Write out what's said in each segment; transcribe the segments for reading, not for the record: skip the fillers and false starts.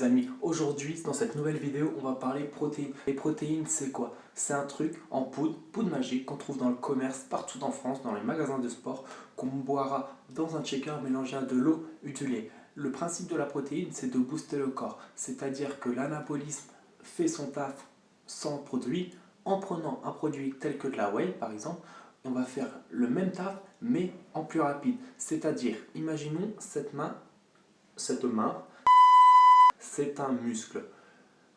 amis, aujourd'hui dans cette nouvelle vidéo on va parler protéines. Les protéines c'est quoi? C'est un truc en poudre, poudre magique qu'on trouve dans le commerce partout en France, dans les magasins de sport, qu'on boira dans un shaker mélangé à de l'eau ou du lait. Le principe de la protéine c'est de booster le corps, c'est-à-dire que l'anabolisme fait son taf sans produit. En prenant un produit tel que de la whey par exemple, on va faire le même taf mais en plus rapide. C'est-à-dire, imaginons cette main, c'est un muscle.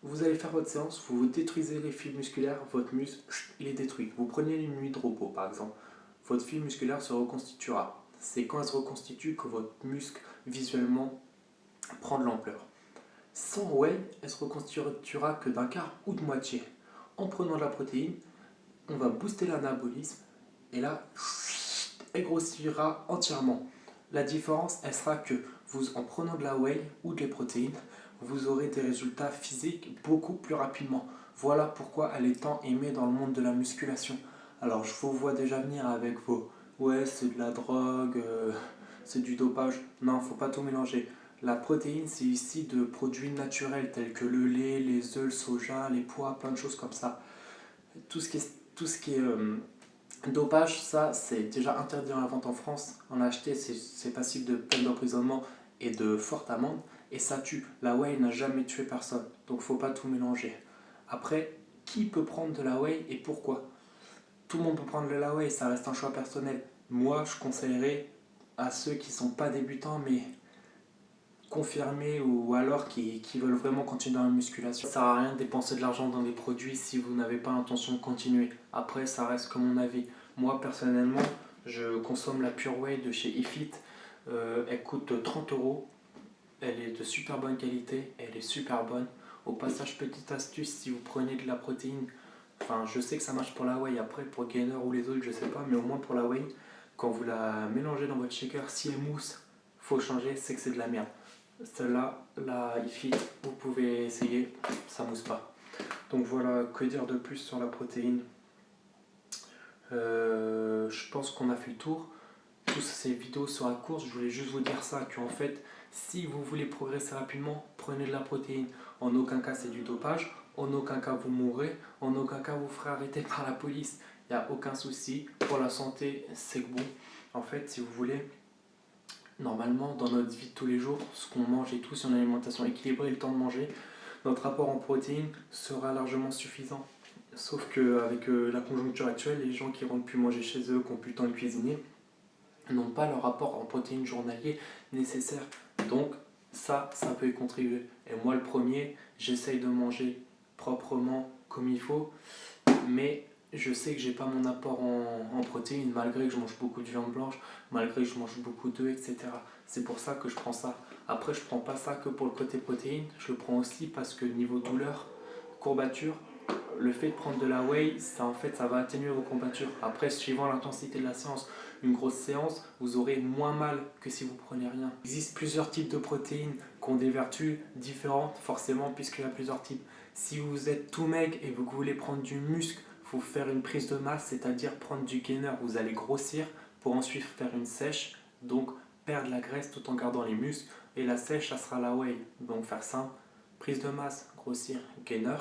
Vous allez faire votre séance, vous détruisez les fibres musculaires, votre muscle, il est détruit. Vous prenez une nuit de repos par exemple, votre fibre musculaire se reconstituera. C'est quand elle se reconstitue que votre muscle visuellement prend de l'ampleur. Sans whey, elle se reconstituera que d'un quart ou de moitié. En prenant de la protéine, on va booster l'anabolisme et là, elle grossira entièrement. La différence, elle sera que en prenant de la whey ou des protéines, vous aurez des résultats physiques beaucoup plus rapidement. Voilà pourquoi elle est tant aimée dans le monde de la musculation. Alors je vous vois déjà venir avec vos ouais c'est de la drogue, c'est du dopage. Non, faut pas tout mélanger. La protéine c'est ici de produits naturels tels que le lait, les œufs, le soja, les pois, plein de choses comme ça. Tout ce qui est dopage, ça c'est déjà interdit en la vente en France. En acheter, c'est passible de peine d'emprisonnement et de fortes amendes. Et ça tue. La whey n'a jamais tué personne. Donc faut pas tout mélanger. Après, qui peut prendre de la whey et pourquoi? Tout le monde peut prendre de la whey, ça reste un choix personnel. Moi, je conseillerais à ceux qui sont pas débutants mais confirmés ou alors qui veulent vraiment continuer dans la musculation. Ça sert à rien de dépenser de l'argent dans des produits si vous n'avez pas l'intention de continuer. Après, ça reste comme mon avis. Moi, personnellement, je consomme la Pure Whey de chez eFit. Elle coûte 30 euros. Elle est de super bonne qualité, elle est super bonne. Au passage, petite astuce, si vous prenez de la protéine, enfin je sais que ça marche pour la whey, après pour gainer ou les autres je sais pas, mais au moins pour la whey, quand vous la mélangez dans votre shaker, si elle mousse, faut changer, c'est que c'est de la merde. Celle-là, la iFit, vous pouvez essayer, ça mousse pas. Donc voilà, que dire de plus sur la protéine? Je pense qu'on a fait le tour. Toutes ces vidéos sur la course, je voulais juste vous dire ça, qu'en fait, si vous voulez progresser rapidement, prenez de la protéine. En aucun cas c'est du dopage, en aucun cas vous mourrez, en aucun cas vous ferez arrêter par la police. Il n'y a aucun souci, pour la santé c'est bon. En fait, si vous voulez, normalement dans notre vie de tous les jours, ce qu'on mange et tout, si on a une alimentation équilibrée et le temps de manger, notre apport en protéines sera largement suffisant. Sauf qu'avec la conjoncture actuelle, les gens qui rentrent plus manger chez eux, qui n'ont plus le temps de cuisiner, n'ont pas leur apport en protéines journalier nécessaire. Donc ça peut y contribuer. Et moi le premier, j'essaye de manger proprement comme il faut, mais je sais que j'ai pas mon apport en protéines malgré que je mange beaucoup de viande blanche, malgré que je mange beaucoup d'œufs, etc. C'est pour ça que je prends ça. Après je prends pas ça que pour le côté protéines, je le prends aussi parce que niveau douleur, courbature, le fait de prendre de la whey, ça va atténuer vos courbatures. Après, suivant l'intensité de la séance, une grosse séance, vous aurez moins mal que si vous prenez rien. Il existe plusieurs types de protéines qui ont des vertus différentes, forcément, puisqu'il y a plusieurs types. Si vous êtes tout maigre et que vous voulez prendre du muscle, il faut faire une prise de masse, c'est-à-dire prendre du gainer. Vous allez grossir pour ensuite faire une sèche, donc perdre la graisse tout en gardant les muscles. Et la sèche, ça sera la whey. Donc faire simple, prise de masse, grossir, gainer,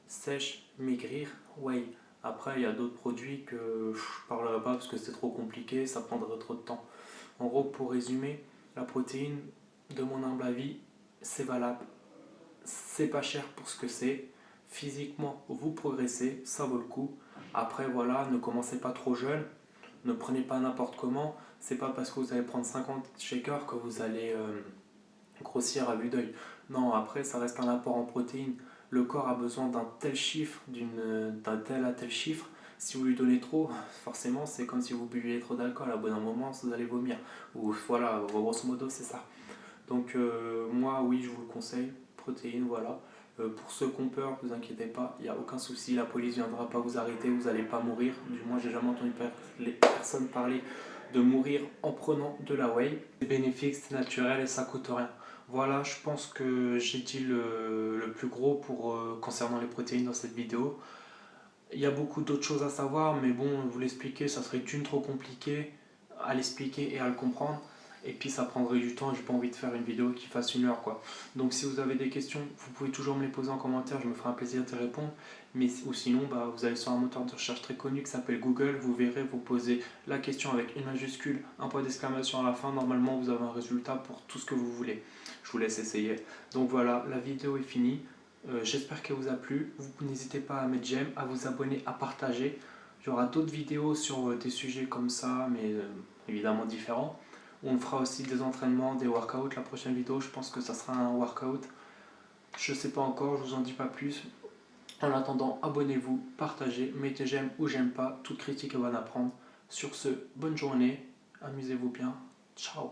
sèche, maigrir, whey. Après, il y a d'autres produits que je parlerai pas parce que c'est trop compliqué, ça prendrait trop de temps. En gros, pour résumer, la protéine, de mon humble avis, c'est valable. C'est pas cher pour ce que c'est. Physiquement, vous progressez, ça vaut le coup. Après, voilà, ne commencez pas trop jeune. Ne prenez pas n'importe comment. C'est pas parce que vous allez prendre 50 shakers que vous allez grossir à vue d'œil. Non, après, ça reste un apport en protéines. Le corps a besoin d'un tel chiffre, d'un tel à tel chiffre. Si vous lui donnez trop, forcément, c'est comme si vous buviez trop d'alcool. À bout d'un moment, vous allez vomir. Ou voilà, grosso modo, c'est ça. Donc, moi, oui, je vous le conseille. Protéines, voilà. Pour ceux qui ont peur, ne vous inquiétez pas, il n'y a aucun souci. La police ne viendra pas vous arrêter, vous n'allez pas mourir. Du moins, j'ai jamais entendu personne parler de mourir en prenant de la whey. C'est bénéfique, c'est naturel et ça coûte rien. Voilà, je pense que j'ai dit le plus gros concernant les protéines dans cette vidéo. Il y a beaucoup d'autres choses à savoir, mais bon, vous l'expliquer, ça serait d'une trop compliqué à l'expliquer et à le comprendre. et puis ça prendrait du temps et j'ai pas envie de faire une vidéo qui fasse 1 heure quoi. Donc si vous avez des questions, vous pouvez toujours me les poser en commentaire, je me ferai un plaisir de répondre. Mais ou sinon, vous allez sur un moteur de recherche très connu qui s'appelle Google, vous verrez, vous posez la question avec une majuscule, un point d'exclamation à la fin, normalement vous avez un résultat pour tout ce que vous voulez. Je vous laisse essayer. Donc voilà, la vidéo est finie. J'espère qu'elle vous a plu. Vous n'hésitez pas à mettre j'aime, à vous abonner, à partager. Il y aura d'autres vidéos sur des sujets comme ça, mais évidemment différents. On fera aussi des entraînements, des workouts. La prochaine vidéo, je pense que ça sera un workout. Je ne sais pas encore, je vous en dis pas plus. En attendant, abonnez-vous, partagez, mettez j'aime ou j'aime pas. Toute critique est bonne à prendre. Sur ce, bonne journée, amusez-vous bien. Ciao.